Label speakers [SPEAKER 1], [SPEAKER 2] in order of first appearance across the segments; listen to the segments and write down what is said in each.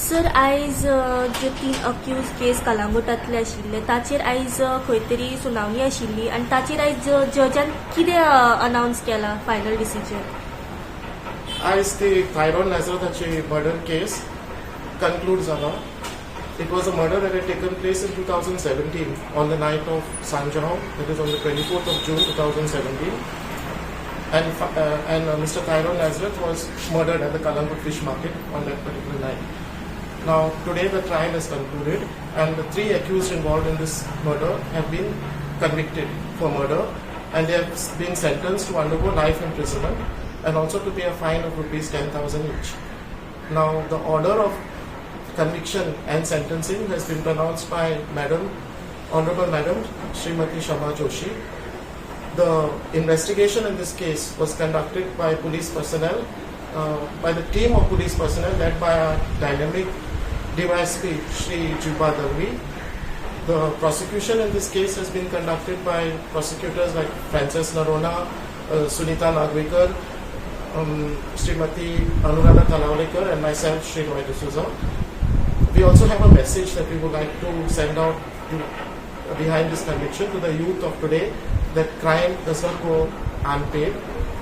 [SPEAKER 1] Sir आयज जे 3 accused case कलांगुटातले आशिल्ले ताचेर आयज खंय तरी सुनावणी आशिल्ली आनी ताचेर आयज जजान कितें अनाउन्स केला final decision.
[SPEAKER 2] As the Tyrone Nazareth murder case concludes, it was a murder that had taken place in 2017 on the night of Sanjao, that is on the 24th of June 2017. And Mr. Tyrone Nazareth was murdered at the Calangute fish market on that particular night. Now, today the trial is concluded and the 3 accused involved in this murder have been convicted for murder and they have been sentenced to undergo life imprisonment and also to pay a fine of rupees 10,000 each. Now, the order of conviction and sentencing has been pronounced by Honorable Madam Srimati Shama Joshi. The investigation in this case was conducted by police personnel, by the team of police personnel led by our dynamic DYSP Shri Juba Dalvi. The prosecution in this case has been conducted by prosecutors like Frances Narona, Sunita Nagwekar, Srimati Anuradha Talawalekar and myself, Shri Roy D'Souza. We also have a message that we would like to send out behind this conviction to the youth of today, that crime does not go unpaid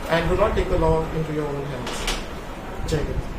[SPEAKER 2] and do not take the law into your own hands. Jai Hind.